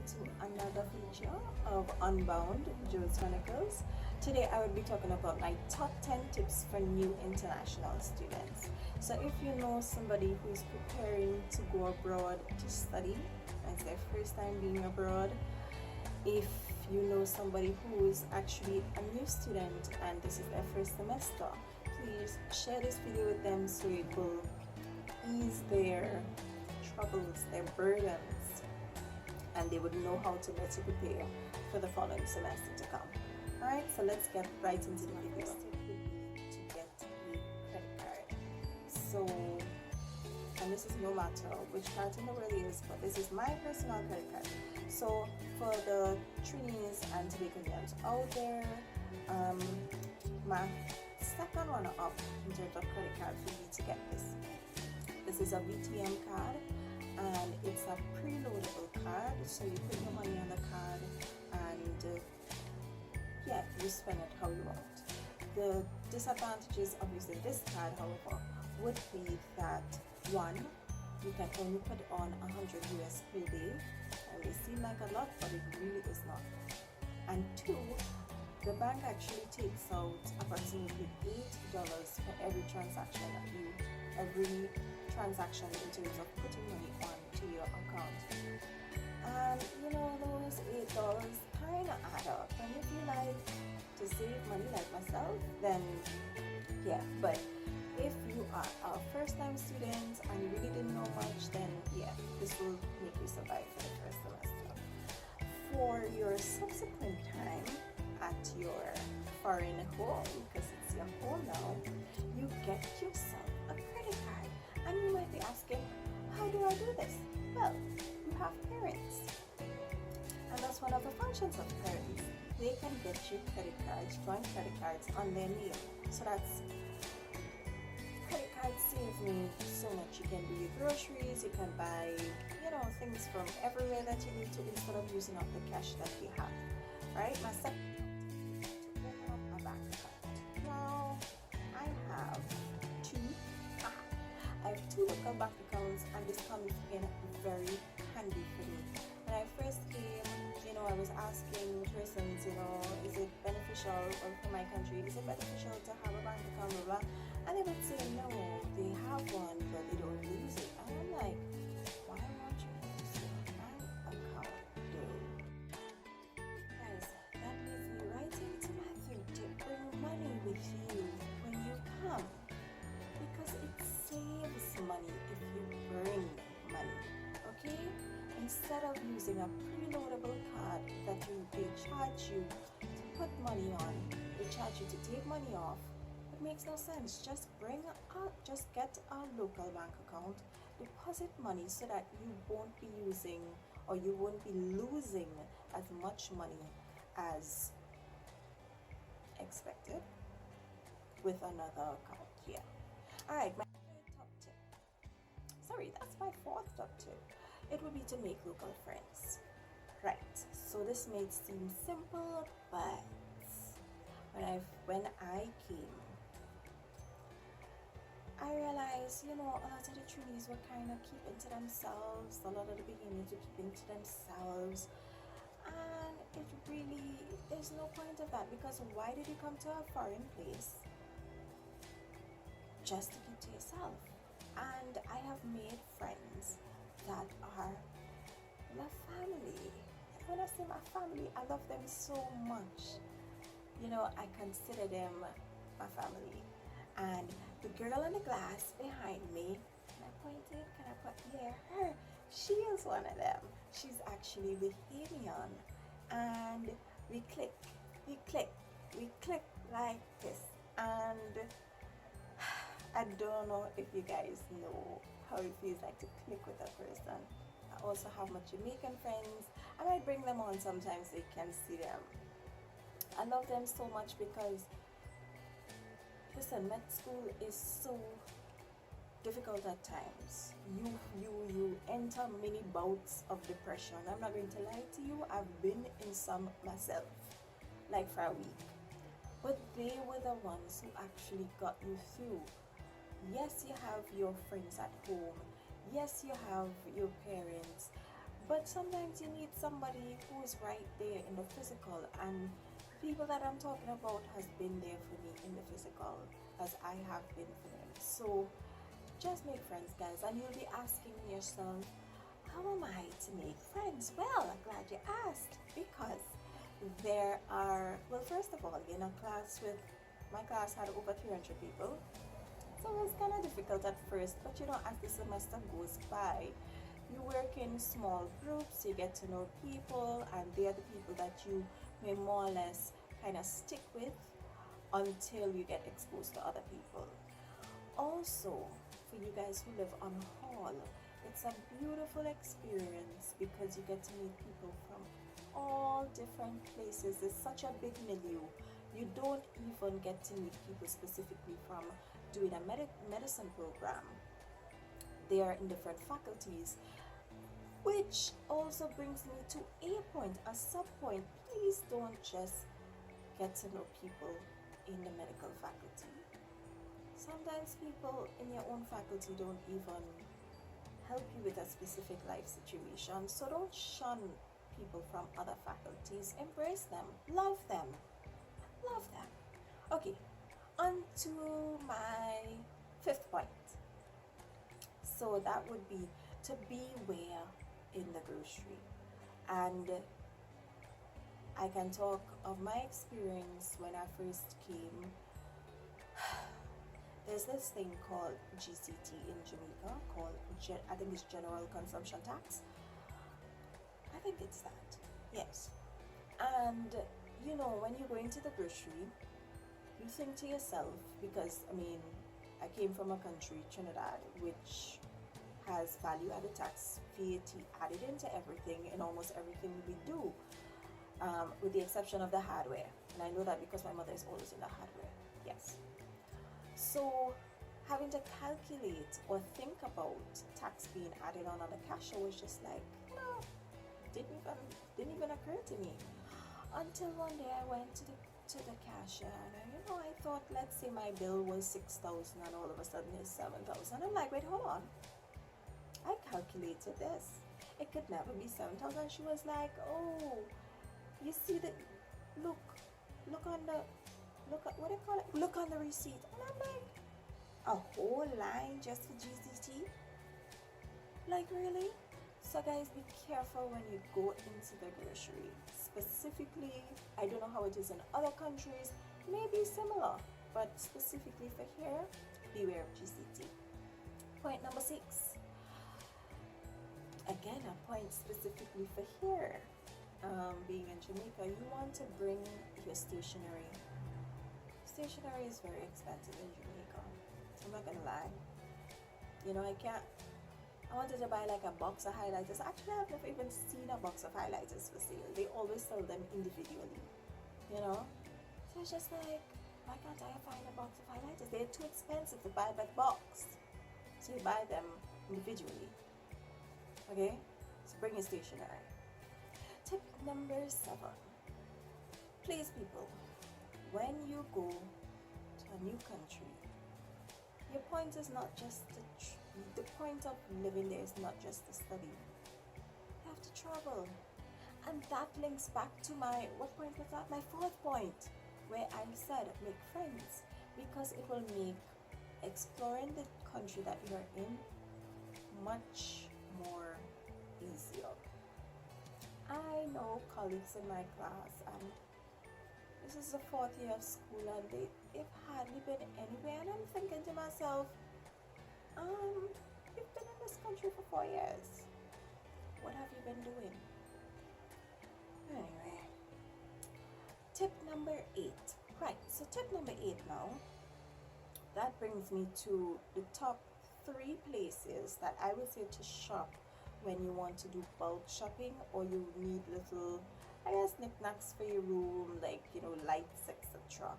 to another feature of Unbound Jules Chronicles. Today I will be talking about my top 10 tips for new international students. So if you know somebody who is preparing to go abroad to study, and it's their first time being abroad, if you know somebody who is actually a new student and this is their first semester, please share this video with them so it will ease their troubles, their burdens, and they would know how to better prepare for the following semester to come. Alright, so let's get right into the video. First tip would be to get a credit card. So, and this is no matter which card in the world is, but this is my personal credit card. So for the Trinis and Jamaicans out there, my second runner up in terms of credit card for me to get this. This is a VTM card and it's a preloadable card, so you put your money on the card and yeah, you spend it how you want. The disadvantages of using this card, however, would be that one, you can only put on 100 US per day, and it seems like a lot, but it really is not. And two, the bank actually takes out approximately $8 for every transaction in terms of putting money onto your account. And you know, those $8 kind of add up. And if you like to save money like myself, then yeah. But if you are a first-time student and you really didn't know much, then yeah, this will make you survive for the first semester. For your subsequent time at your foreign home, because it's your home now, you get yourself a credit card. And you might be asking, how do I do this? Well, you have parents. And that's one of the functions of parents. They can get you credit cards, joint credit cards on their name. So that's, credit cards save me so much. You can do your groceries, you can buy, you know, things from everywhere that you need to instead of using up the cash that you have. Right? My second to open up a bank account. Now, I have two local bank accounts, and this comes in very handy for me. When I first came, you know, I was asking persons, you know, is it beneficial, or for my country, is it beneficial to have a bank account, blah, blah, and they would say no, they have one, but they don't use it. And I'm like, why won't you use your bank account, though? Guys, that leads me right into my third tip: bring money with you when you come. Because it saves money if you bring money, okay? Instead of using a preloadable card that they charge you to put money on, they charge you to take money off. It makes no sense. Just get a local bank account, deposit money so that you won't be using or you won't be losing as much money as expected with another account here. Alright, my third top tip. Sorry, that's my fourth top tip. It would be to make local friends. Right, so this may seem simple, but when I came, I realized, you know, a lot of the Trinis were kind of keeping to themselves. A lot of the beginners were keeping to themselves. And it really, there's no point of that, because why did you come to a foreign place just to keep to yourself? And I have made friends that are my family. And when I say my family, I love them so much. You know, I consider them my family. And the girl in the glass behind me, can I point it? Can I put, yeah, her. She is one of them. She's actually Bahamian. And we click like this. And I don't know if you guys know how it feels like to click with a person. I also have my Jamaican friends. I might bring them on sometimes so you can see them. I love them so much because, listen, med school is so difficult at times. You enter many bouts of depression. I'm not going to lie to you, I've been in some myself, like for a week. But they were the ones who actually got you through. Yes, you have your friends at home. Yes, you have your parents. But But sometimes you need somebody who's right there in the physical, and people that I'm talking about has been there for me in the physical as I have been for them. So just make friends, guys, and you'll be asking yourself, how am I to make friends? Well, I'm glad you asked, because there are, well, first of all, in a class with, my class had over 300 people, so it was kind of difficult at first, but you know, as the semester goes by, you work in small groups, you get to know people, and they're the people that you may more or less kind of stick with until you get exposed to other people. Also, for you guys who live on hall, it's a beautiful experience because you get to meet people from all different places. It's such a big milieu. You don't even get to meet people specifically from doing a medicine program. They are in different faculties, which also brings me to a point, a sub point. Please don't just get to know people in the medical faculty. Sometimes people in your own faculty don't even help you with a specific life situation. So don't shun people from other faculties. Embrace them. Love them. Love them. Okay, on to my fifth point. So that would be to beware in the grocery. And I can talk of my experience when I first came. There's this thing called GCT in Jamaica, called, I think it's General Consumption Tax. I think it's that, yes. And you know, when you go into the grocery, you think to yourself, because I mean, I came from a country, Trinidad, which has value added tax, VAT added into everything, in almost everything we do, with the exception of the hardware. And I know that because my mother is always in the hardware, yes. So having to calculate or think about tax being added on the cashier was just like, you know, didn't even occur to me until one day I went to the cashier, and you know, I thought, let's say my bill was 6,000 and all of a sudden it's 7,000. I'm like, wait, hold on, I calculated this, it could never be 7,000. She was like, oh, you see the look on the what do you call it? Look on the receipt. And I'm like, a whole line just for GCT? Like, really? So guys, be careful when you go into the grocery. Specifically, I don't know how it is in other countries, maybe similar, but specifically for here, beware of GCT. Point number 6. Again, a point specifically for here. Being in Jamaica, you want to bring your stationery. Stationery is very expensive in Jamaica. I'm not gonna lie. You know, I wanted to buy like a box of highlighters. Actually, I've never even seen a box of highlighters for sale. They always sell them individually, you know? So it's just like, why can't I find a box of highlighters? They're too expensive to buy by box. So you buy them individually. Okay? So bring your stationery. Tip number 7. Please, people, when you go to a new country, your point is not just the point of living there is not just to study. You have to travel. And that links back to my, what point was that? My 4th point, where I said make friends, because it will make exploring the country that you're in much more easier. I know colleagues in my class, and this is the 4th year of school, and they've hardly been anywhere, and I'm thinking to myself, you've been in this country for 4 years. What have you been doing? Anyway, tip number 8. Right, so tip number 8 now, that brings me to the top 3 places that I would say to shop when you want to do bulk shopping, or you need little, I guess, knickknacks for your room, like, you know, lights, etc.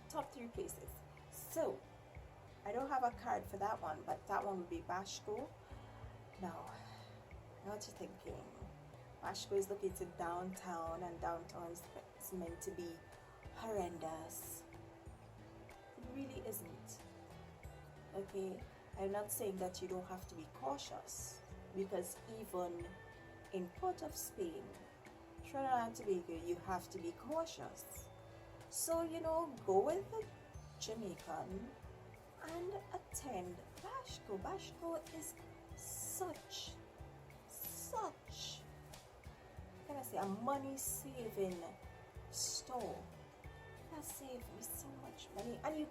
Top 3 places. So I don't have a card for that one, but that one would be Bashko. Now, what you thinking? Bashko is located downtown, and downtown is meant to be horrendous. It really isn't. Okay, I'm not saying that you don't have to be cautious. because even in Port of Spain, Trinidad and Tobago, you have to be cautious. So, go with the Jamaican and attend Bashko. Bashko is such, can I say, a money saving store. That saves me so much money. And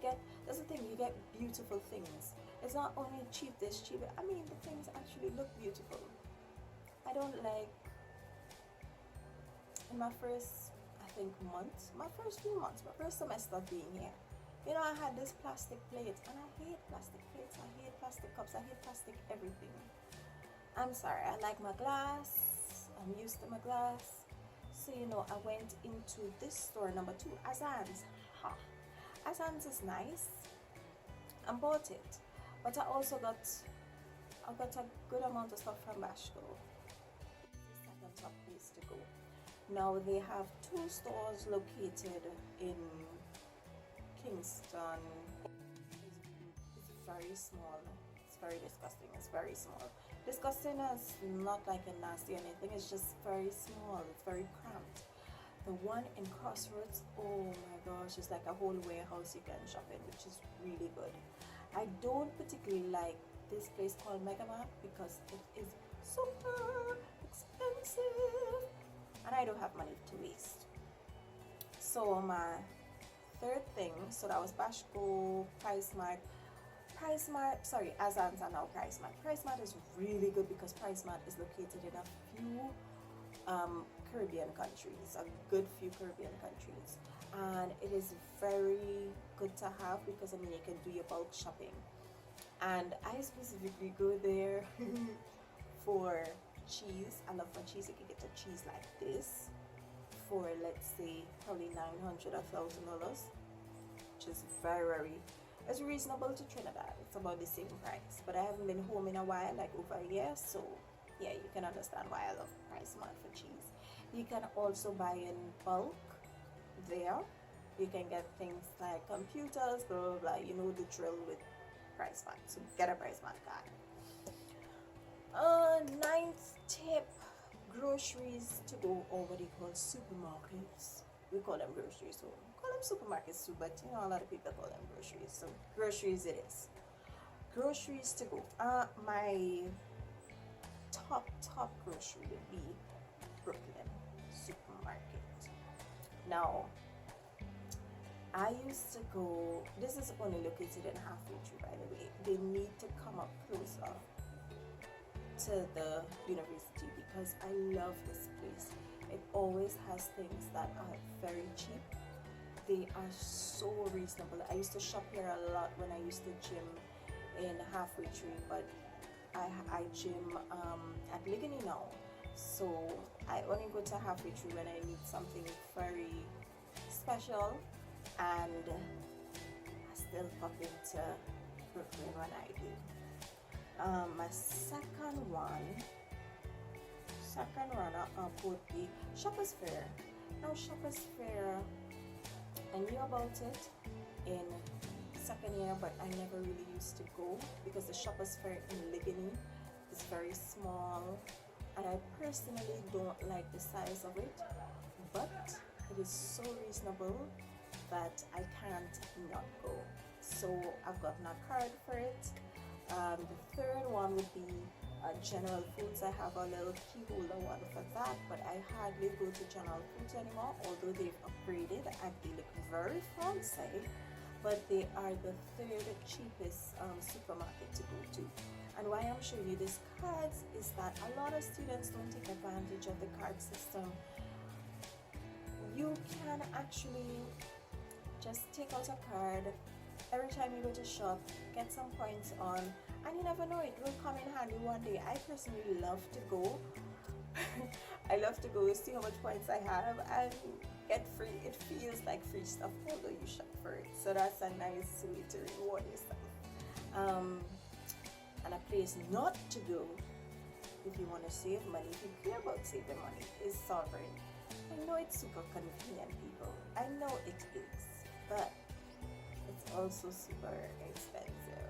that's the thing, you get beautiful things. It's not only cheap, this cheap. I mean, the things actually look beautiful. I don't like, in my first, I think, months, my first few months, my first semester of being here, I had this plastic plate, and I hate plastic plates, I hate plastic cups, I hate plastic everything. I'm sorry, I like my glass, I'm used to my glass. So, I went into this store, number 2, Azan's. Azan's is nice, and bought it. But I also got a good amount of stuff from Bashko. It's the second top place to go. Now they have 2 stores located in Kingston. It's very small. It's very disgusting. It's very small. Disgusting is not like a nasty or anything. It's just very small. It's very cramped. The one in Crossroads, oh my gosh, it's like a whole warehouse you can shop in, which is really good. I don't particularly like this place called Megamart because it is super expensive and I don't have money to waste. So my third thing, so that was Bashko, PriceMart, Azans and now PriceMart. PriceMart is really good because PriceMart is located in a few Caribbean countries, a good few Caribbean countries, and it is very good to have because you can do your bulk shopping. And I specifically go there for cheese. I love my cheese. You can get a cheese like this for, let's say, probably $900 or $1,000, which is it's reasonable to Trinidad. It's about the same price, but I haven't been home in a while, like over a year, so yeah, you can understand why I love PriceMart for cheese. You can also buy in bulk there. You can get things like computers, blah blah blah. You know the drill with PriceMart. So get a PriceMart card. Ninth tip: groceries to go, or what do you call supermarkets? We call them groceries, so we call them supermarkets too. But a lot of people call them groceries. So groceries it is. Groceries to go. My top grocery would be Brooklyn supermarket. Now, I used to go, this is only located in Halfway Tree, by the way. They need to come up closer to the university because I love this place. It always has things that are very cheap. They are so reasonable. I used to shop here a lot when I used to gym in Halfway Tree, but I gym at Ligony now. So I only go to Halfway Tree when I need something very special, and I still pop into Brooklyn when I do. My second runner-up would be Shoppers Fair. Now Shoppers Fair, I knew about it in second year, but I never really used to go because the Shoppers Fair in Ligony is very small and I personally don't like the size of it, but it is so reasonable that I can't not go. So I've gotten a card for it. The third one would be General Foods. I have a little key holder one for that, but I hardly go to General Foods anymore, although they've upgraded and they look very fancy. But they are the third cheapest supermarket to go to. And why I'm showing you these cards is that a lot of students don't take advantage of the card system. You can actually just take out a card every time you go to shop, get some points on, and you never know, it will come in handy one day. I personally love to go. I love to go see how much points I have and get free. It feels like free stuff although you shop for it. So that's a nice way to reward yourself. And a place not to go if you want to save money, if you care about saving money, is Sovereign. I know it's super convenient, people. I know it is, but it's also super expensive.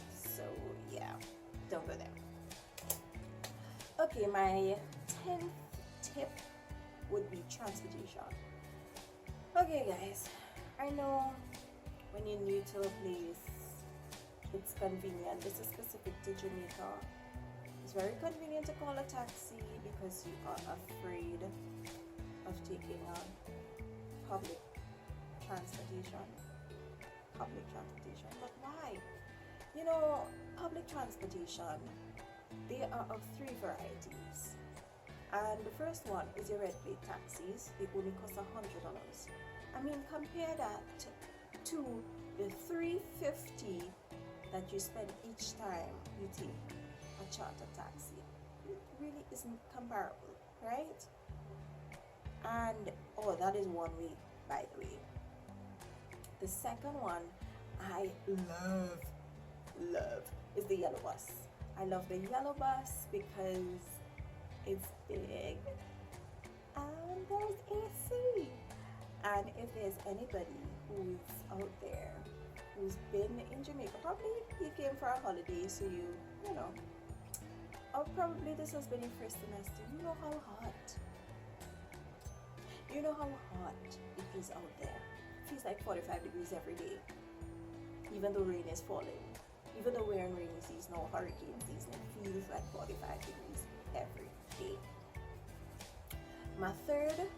So yeah, don't go there. Okay, my 10th tip would be transportation. Okay, guys, I know when you're new to a place, it's convenient. This is specific to Jamaica. It's very convenient to call a taxi because you are afraid of taking public transportation. Public transportation, but why? You know, public transportation, there are of three varieties. And the first one is your red plate taxis. They only cost $100. I mean, compare that to the $350 that you spend each time you take a charter taxi. It really isn't comparable, right? And oh, that is one way, by the way. The second one I love is the yellow bus. I love the yellow bus because it's big and there's AC. And if there's anybody who's out there who's been in Jamaica, probably you came for a holiday, so you know, or probably this has been your first semester, you know how hot it is out there. It feels like 45 degrees every day, even though rain is falling. Even though we're in rainy season or hurricane season, it feels like 45 degrees every day. My third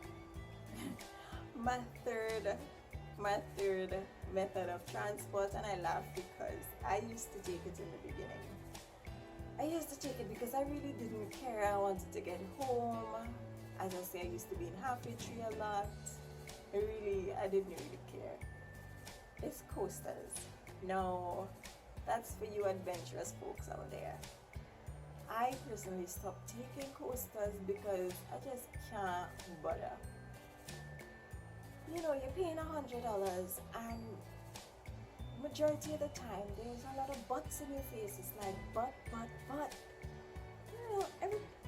method of transport, and I laugh because I used to take it in the beginning. I used to take it because I really didn't care. I wanted to get home. As I say, I used to be in halfway tree a lot. I didn't really care. It's coasters. No, that's for you adventurous folks out there. I personally stopped taking coasters because I just can't bother. You know, you're paying $100 and majority of the time there's a lot of butts in your face. It's like but. You know,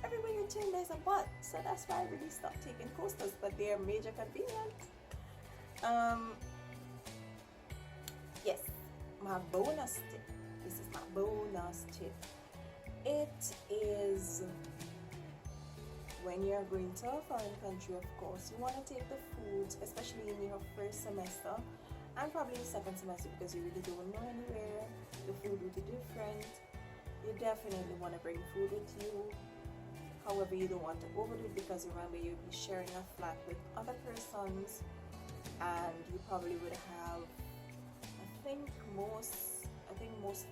everywhere you turn there's a but. So that's why I really stopped taking coasters, but they're major convenient. Yes, my bonus tip. This is my bonus tip. It is when you're going to a foreign country, of course, you want to take the foods, especially in your first semester and probably your second semester, because you really don't know anywhere. The food will be different. You definitely want to bring food with you. However, you don't want to overdo it because remember you'll be sharing a flat with other persons, and you probably would have, I think most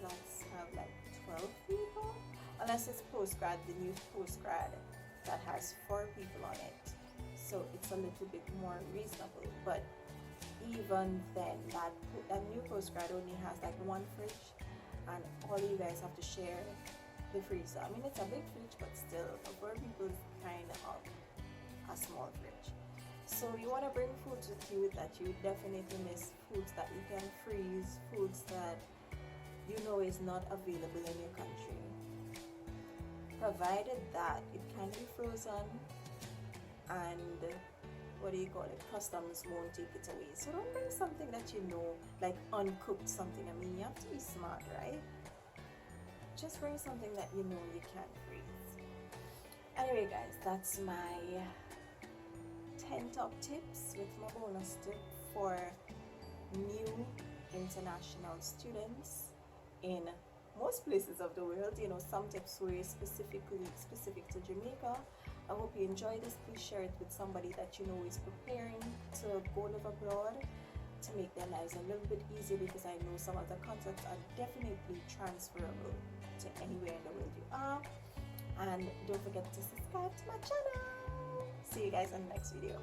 flats have like 12 people, unless it's postgrad, the new postgrad that has 4 people on it, so it's a little bit more reasonable. But even then, that new postgrad only has like 1 fridge, and all you guys have to share the freezer. I mean, it's a big fridge, but still, for 4 people, it's kind of a small fridge. So you want to bring foods with you that you definitely miss, foods that you can freeze, foods that you know is not available in your country, provided that it can be frozen and customs won't take it away. So don't bring something that you know, like uncooked something. I mean, you have to be smart, right? Just bring something that you know you can freeze. Anyway, guys, that's my 10 top tips with my bonus tip for new international students in most places of the world. You know, some tips were specific to Jamaica. I hope you enjoyed this. Please share it with somebody that you know is preparing to go live abroad, to make their lives a little bit easier, because I know some of the concepts are definitely transferable to anywhere in the world you are. And don't forget to subscribe to my channel. See you guys in the next video.